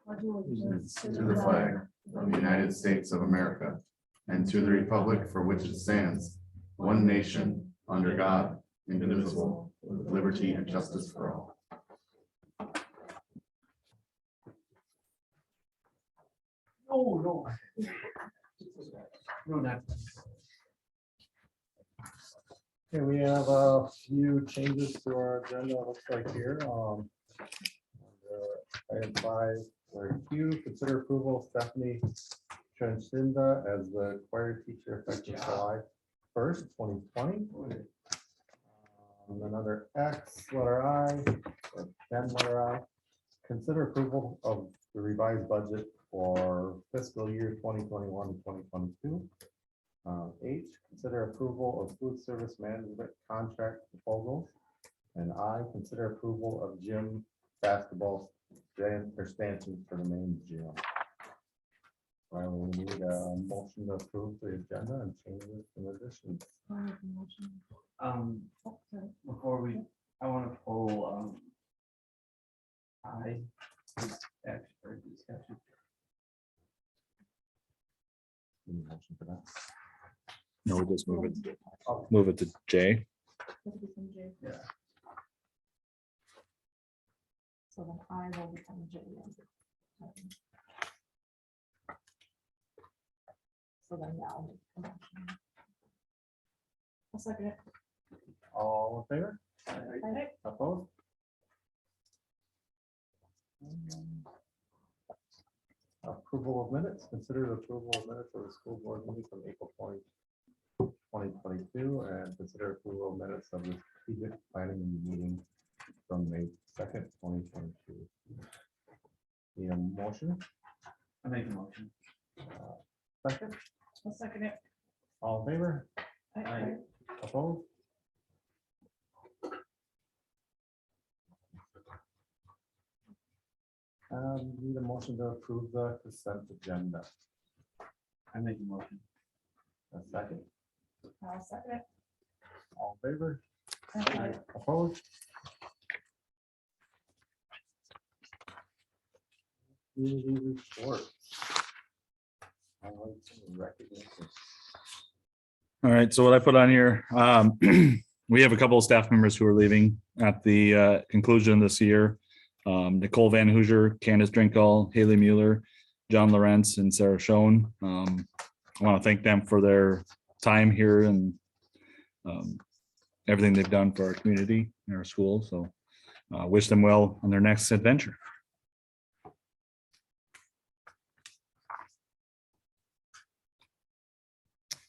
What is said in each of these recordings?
To the flag of the United States of America and to the republic for which it stands, one nation, under God, indivisible, with liberty and justice for all. Oh, no. No, not. Okay, we have a few changes to our agenda, it looks like here. Item 5, or Q, consider approval of Stephanie Transcinda as the choir teacher effective July 1st, 2020. Another X, letter I, or then letter I, consider approval of the revised budget for fiscal year 2021 to 2022. H, consider approval of food service management contract proposals. And I, consider approval of gym basketball stanchions for the main gym. Well, we need a motion to approve the agenda and changes and additions. Before we, I want to pull, I. Discussion. Need a motion for that. No, we just move it to J. Yeah. So then I will become J. So then now. I'll second it. All in favor? Aye. Opposed? Approval of minutes, consider the approval of minutes of the school board meeting from April 20, 2022, and consider approval of minutes of the strategic planning meeting from May 2nd, 2022. Need a motion? I make a motion. Second, I'll second it. all in favor? Aye. Opposed? Need a motion to approve the consent agenda. I make a motion. A second, I'll second it. all in favor? Aye. Opposed? Community reports. Highlights and recognition. All right, so what I put on here, we have a couple of staff members who are leaving at the conclusion of this year. Nicole Van Hoosier, Candace Drinkall, Haley Mueller, John Lawrence, and Sarah Schoen. I want to thank them for their time here and everything they've done for our community and our school. So wish them well on their next adventure.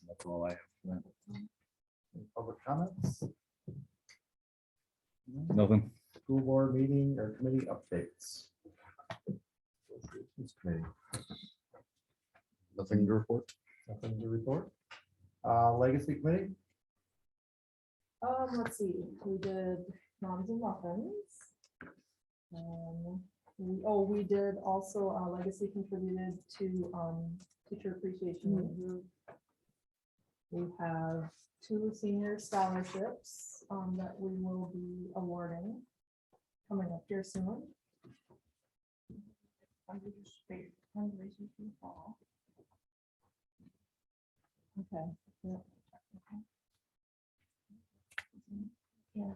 That's all I have. Any public comments? Nothing. School board meeting or committee updates? Committee, Nothing to report. nothing to report. Legacy committee, Let's see, we did moms and muffins. We did also, Legacy contributed to, teacher appreciation group. We have 2 senior scholarships, that we will be awarding coming up here soon. Fundraising for fall. Okay. Yeah. Yeah.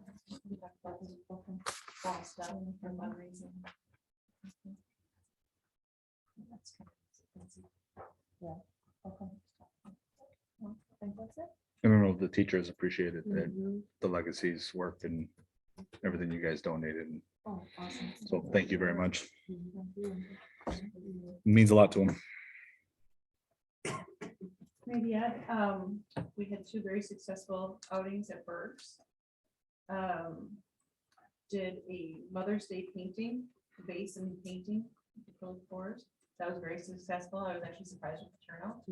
Fall stuff for fundraising. That's kind of expensive. Yeah. Okay. Well, I think that's it. I don't know if the teachers appreciated Mhm. the legacy's work and everything you guys donated. And Oh, awesome. so thank you very much. Thank you. It means a lot to them. Maybe we had 2 very successful outings at Berg's. Did a Mother's Day painting, vase and painting, acrylic floors. That was very successful. I was actually surprised with the turnout.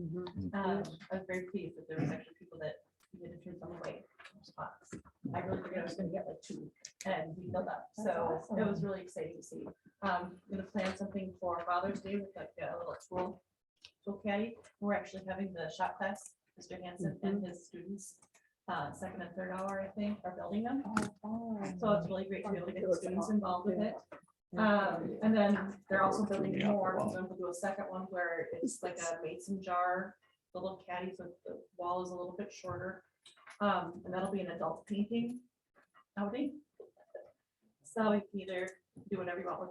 I was very pleased that there was actually people that did it turn some way spots. I really figured I was gonna get like 2 and we filled up. That's So it was awesome. really exciting to see. I'm gonna plan something for Father's Day with like a little tool caddy. We're actually having the shop class, Mr. Hansen and his students, 2nd and 3rd hour, I think, are building them. Oh, fun. So it's really great to be able to get the students involved with it. And then they're also building more, because I'm gonna do a second one where it's like a mason jar, the little caddy, so the wall is a little bit shorter. And that'll be an adult painting outing. So you can either do whatever you want with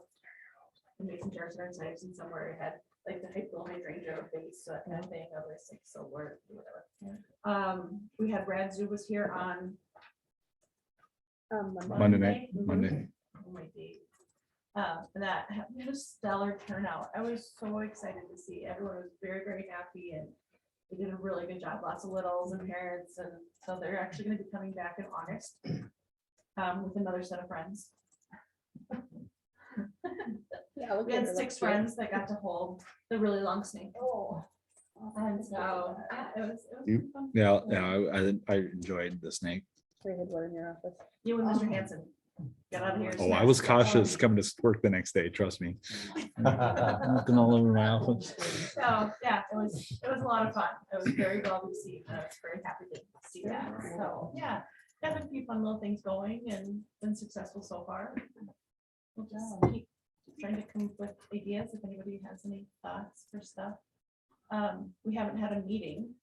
the mason jars, or inside, I've seen somewhere it had like the little hydrangea base, so that kind of thing, other like silver, whatever. We had Brad Zoo was here on Monday night, Mhm. Monday. Oh, my days. And that had a stellar turnout. I was so excited to see. Everyone was very, very happy, and they did a really good job. Lots of littles and parents, and so they're actually gonna be coming back in August with another set of friends. Yeah. We had 6 friends that got to hold the really long snake. Oh. And so, yeah, it was You- fun. Yeah, I enjoyed the snake. We had one in your office. You and Mr. Hanson. Get out of here. Oh, I was cautious coming to work the next day, trust me. Looking all over my office. So, yeah, it was a lot of fun. It was very well received. I was very happy to see that. So, yeah, had a few fun little things going and been successful so far. We'll just keep trying to come up with ideas if anybody has any thoughts for stuff. We haven't had a meeting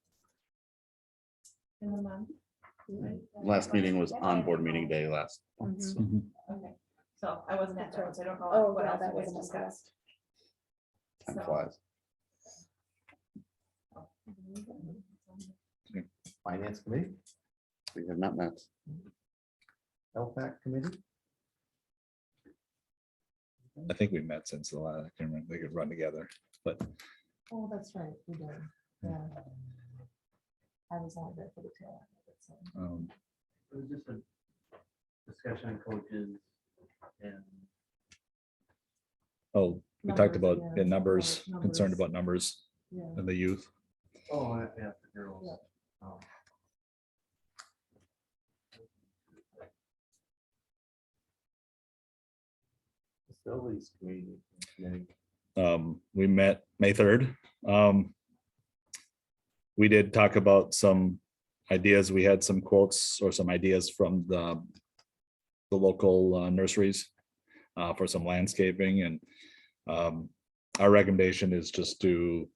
in a month. right? Last meeting was on board meeting day last month. so. Okay, so I wasn't at that one, so I don't know Oh, what yeah, else that you guys wasn't on board. discussed. Time So- flies. Finance Committee, We have not met. LPAC Committee, I think we met since the last, I can't remember, they could run together, but Oh, that's right, we did, yeah. I was only there for the tail end of it, so. It was just a discussion of coaches and oh, we talked Numbers about again, in numbers, concerned numbers. about numbers Yeah. and the youth. oh, yeah, the girls. Yeah. Oh. Facilities Committee. We met May 3rd. We did talk about some ideas. We had some quotes or some ideas from the local nurseries for some landscaping, and our recommendation is just to,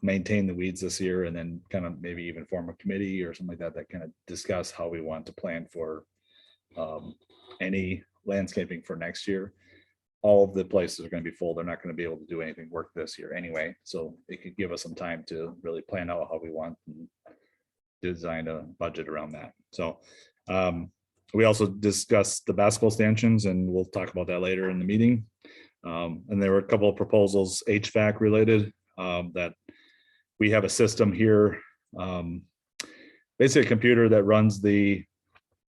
maintain the weeds this year, and then kind of maybe even form a committee or something like that, that kind of discuss how we want to plan for any landscaping for next year. All of the places are going to be full. They're not going to be able to do anything work this year anyway. So it could give us some time to really plan out how we want and design a budget around that. So we also discussed the basketball stanchions, and we'll talk about that later in the meeting. And there were a couple of proposals, HVAC related, that we have a system here. Basically a computer that runs the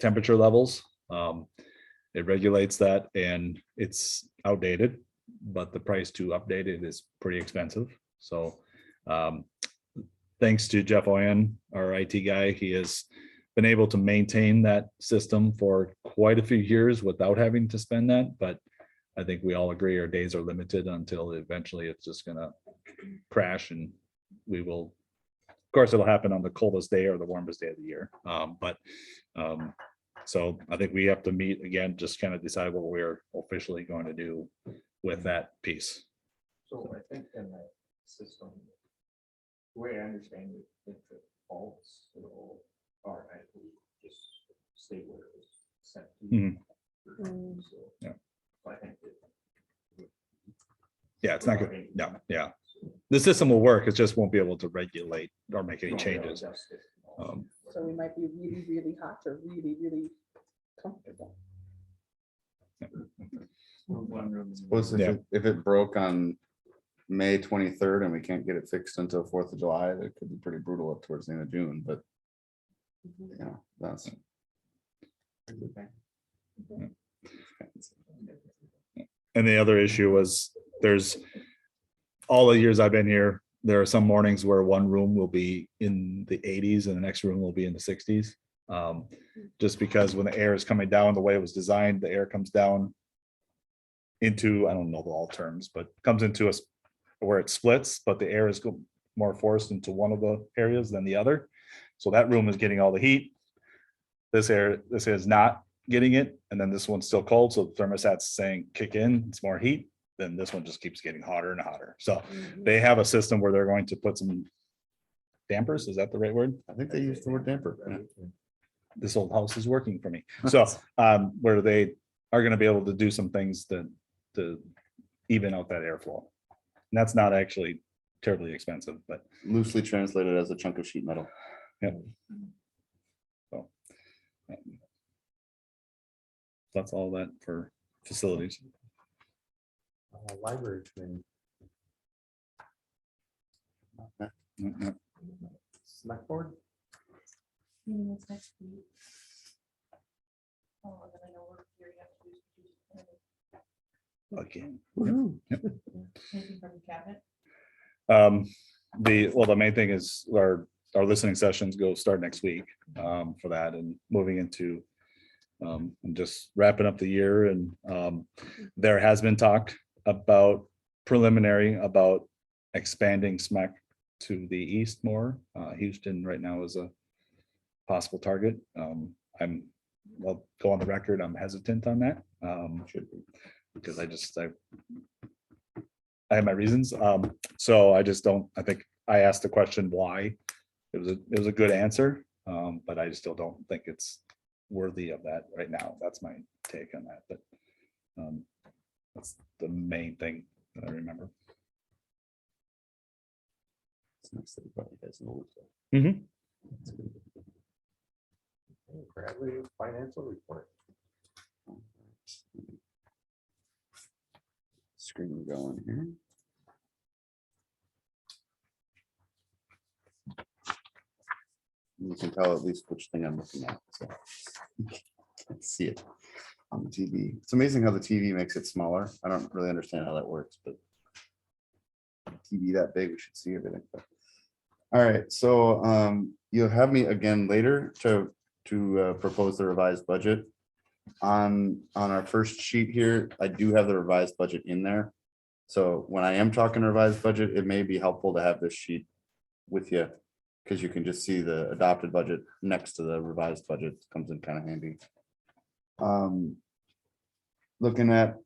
temperature levels. It regulates that, and it's outdated, but the price to update it is pretty expensive. So thanks to Jeff Oyen, our IT guy, he has been able to maintain that system for quite a few years without having to spend that. But I think we all agree our days are limited until eventually it's just gonna crash, and we will, of course, it'll happen on the coldest day or the warmest day of the year. So I think we have to meet again, just kind of decide what we're officially going to do with that piece. So I think in that system, the way I understand it, if it faults, it'll automatically just stay where it was sent to. Mhm. So, Yeah. I think it. Yeah, it's not good. No, yeah. The system will work. It just won't be able to regulate or make any changes. So we might be really, really hot or really, really comfortable. One room. Suppose Yeah. if it broke on May 23rd and we can't get it fixed until 4th of July, that could be pretty brutal up towards the end of June, but that's. And the other issue was there's all the years I've been here, there are some mornings where one room will be in the 80s and the next room will be in the 60s. Just because when the air is coming down, the way it was designed, the air comes down into, I don't know all terms, but comes into us where it splits, but the air is more forced into one of the areas than the other. So that room is getting all the heat. This air is not. getting it, and then this one's still cold, so the thermostat's saying kick in, it's more heat, then this one just keeps getting hotter and hotter. So they have a system where they're going to put some dampers, is that the right word? I think they used the word damper. Yeah. This old house is working for me. So where they are gonna be able to do some things to even out that airflow. And that's not actually terribly expensive, but Loosely translated as a chunk of sheet metal. so. That's all that for facilities. Library committee, select board, Meeting is next week. Oh, and then I know we're here, you have to do Again. anything from the cabinet. The main thing is our listening sessions go start next week for that, and moving into just wrapping up the year. And there has been talk about preliminary about expanding SMAC to the east more. Houston right now is a possible target. I'll go on the record, I'm hesitant on that. Because I have my reasons. So I just don't, I think I asked the question why. It was a good answer, but I still don't think it's worthy of that right now. That's my take on that, but that's the main thing that I remember. Mhm. Bradley financial report. Screen going here. You can tell at least which thing I'm looking at. So. Let's see it on the TV. It's amazing how the TV makes it smaller. I don't really understand how that works, but TV that big, we should see everything. But. All right, so you'll have me again later to propose the revised budget. On our first sheet here, I do have the revised budget in there. So when I am talking revised budget, it may be helpful to have this sheet with you, because you can just see the adopted budget next to the revised budget. Comes in kind of handy. Looking at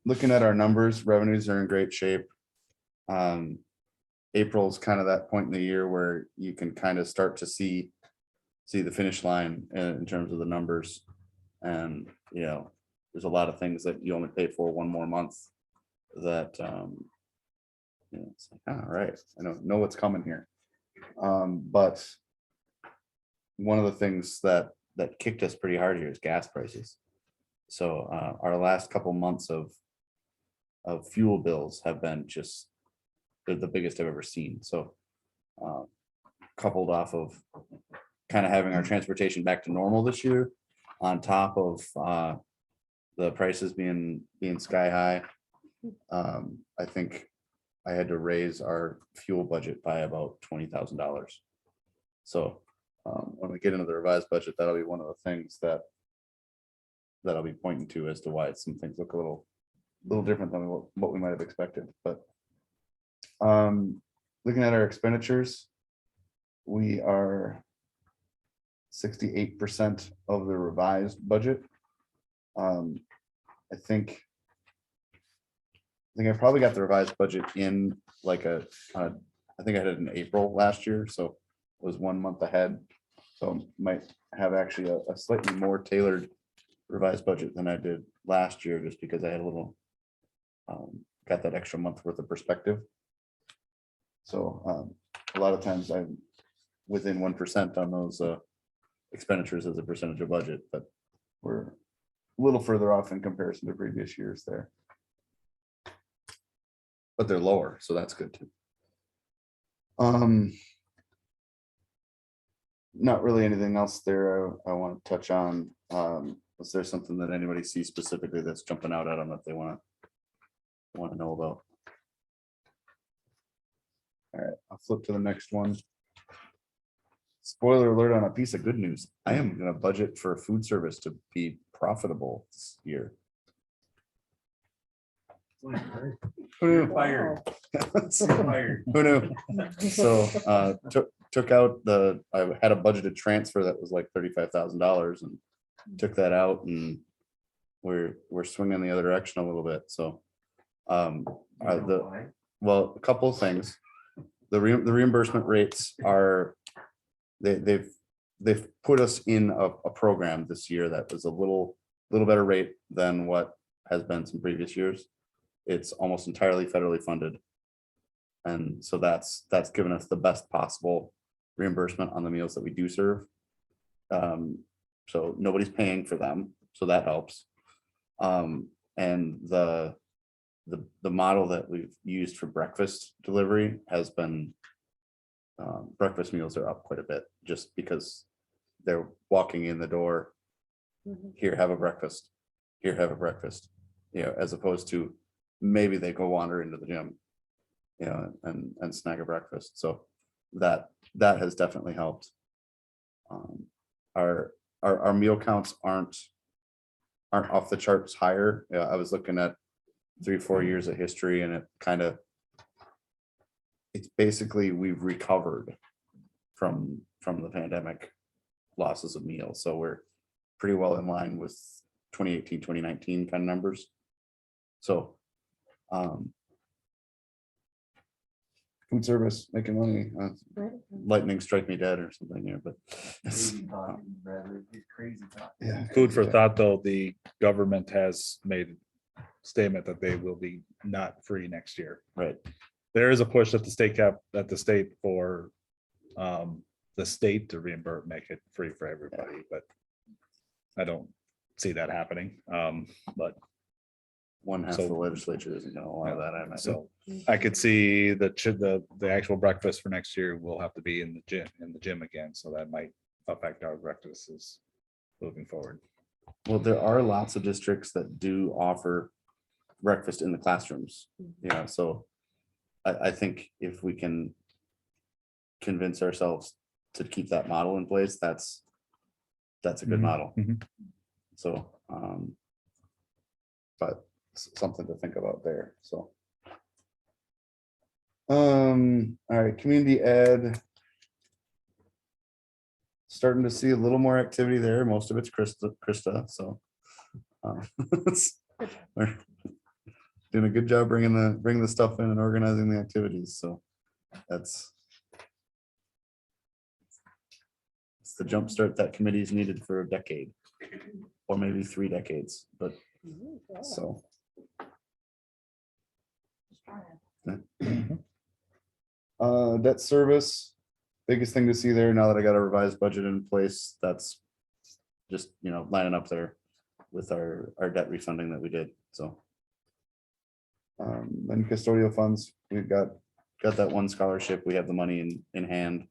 our numbers, revenues are in great shape. April's kind of that point in the year where you can kind of start to see the finish line in terms of the numbers. And, there's a lot of things that you only pay for one more month that, it's like, all right, I don't know what's coming here. But one of the things that kicked us pretty hard here is gas prices. So our last couple months of fuel bills have been just, they're the biggest I've ever seen. So coupled off of kind of having our transportation back to normal this year, on top of the prices being sky high, I think I had to raise our fuel budget by about $20,000. So when we get into the revised budget, that'll be one of the things that I'll be pointing to as to why some things look a little different than what we might have expected. But looking at our expenditures, we are 68% of the revised budget. I think I probably got the revised budget in I think I had it in April last year, so it was 1 month ahead. So might have actually a slightly more tailored revised budget than I did last year, just because I had a little got that extra month worth of perspective. So a lot of times I'm within 1% on those expenditures as a percentage of budget, but we're a little further off in comparison to previous years there. But they're lower, so that's good too. Not really anything else there I want to touch on. Was there something that anybody sees specifically that's jumping out at them that they want to know about? All right, I'll flip to the next one. Spoiler alert on a piece of good news. I am going to budget for food service to be profitable this year. Who knew? Fired. Who knew? So took out I had a budgeted transfer that was like $35,000 and took that out and we're swinging the other direction a little bit, so. You know The, why? well, a couple of things. The reimbursement rates are, they've put us in a program this year that was a little better rate than what has been some previous years. It's almost entirely federally funded. And so that's given us the best possible reimbursement on the meals that we do serve. So nobody's paying for them, so that helps. And the model that we've used for breakfast delivery has been, breakfast meals are up quite a bit, just because they're walking in the door. Here, have a breakfast. Here, have a breakfast. You know, as opposed to maybe they go wander into the gym, you know, and snag a breakfast. So that has definitely helped. Our meal counts aren't off the charts higher. Yeah, I was looking at 3-4 years of history, and it's basically we've recovered from the pandemic losses of meals. So we're pretty well in line with 2018, 2019 kind of numbers. So food service making money, lightning strike me dead or something here, but Crazy talk, rather, it's crazy talk. yeah. Food for thought, though, the government has made a statement that they will be not free next year. Right. There is a push at the state for the state to reimburse, make it free for everybody, but I don't see that happening. But One half So- of the legislature isn't gonna allow that, I imagine. so I could see the actual breakfast for next year will have to be in the gym again, so that might affect our breakfasts moving forward. Well, there are lots of districts that do offer breakfast in the classrooms, you know, so I think if we can convince ourselves to keep that model in place, that's a good Mhm, model. mhm. So, but something to think about there, so. All right, community ed. Starting to see a little more activity there. Most of it's Krista, so. We're doing a good job bringing the stuff in and organizing the activities, so it's the jump start that committee's needed for a decade, or maybe 3 decades, but so. Debt service, biggest thing to see there now that I got a revised budget in place, that's just, you know, lining up there with our debt refunding that we did, so. Then custodial funds, we've got that one scholarship, we have the money in hand.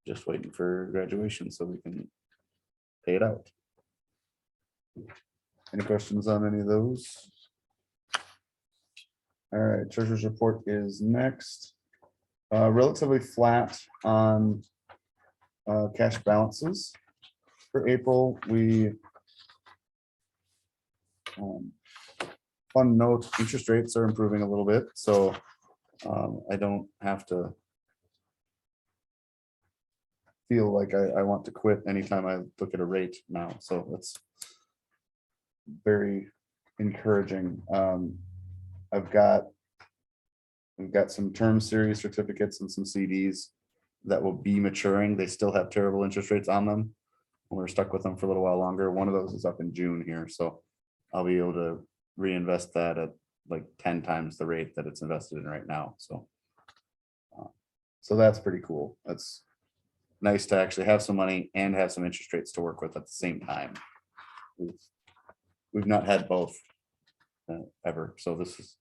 Just waiting for graduation so we can pay it out. Any questions on any of those? All right, treasurer's report is next. Relatively flat on cash balances. For April, we fund note interest rates are improving a little bit, so I don't have to feel like I want to quit anytime I look at a rate now, so that's very encouraging. We've got some term series certificates and some CDs that will be maturing. They still have terrible interest rates on them. We're stuck with them for a little while longer. One of those is up in June here, so I'll be able to reinvest that at like 10 times the rate that it's invested in right now, so. So that's pretty cool. That's nice to actually have some money and have some interest rates to work with at the same time. We've not had both ever, so this is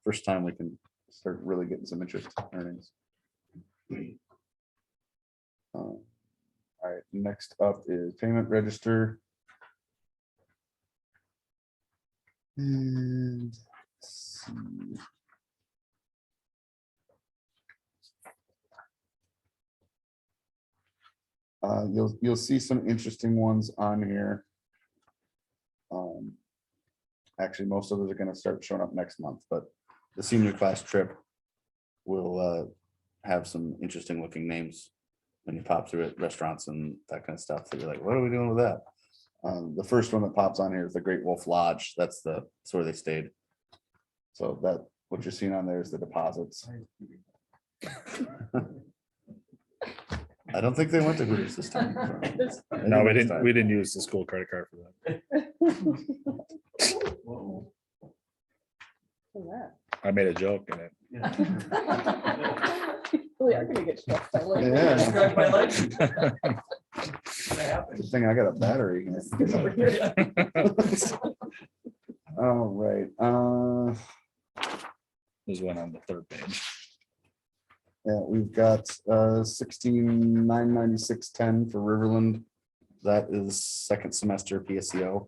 first time we can start really getting some interest earnings. All right, next up is payment register. And let's see. You'll see some interesting ones on here. Actually, most of those are gonna start showing up next month, but the senior class trip will have some interesting looking names when you pop through it, restaurants and that kind of stuff. So you're like, what are we doing with that? The first one that pops on here is the Great Wolf Lodge. That's where they stayed. So that, what you're seeing on there is the deposits. I don't think they went to Hooters this time. No, we didn't use the school credit card for that. Whoa. I made a joke in it. We are gonna get stressed. I like Yeah. Scratch my leg. Good thing I got a battery. here. All right, There's one on the third page. yeah, we've got 16,996.10 for Riverland. That is second semester PSEO.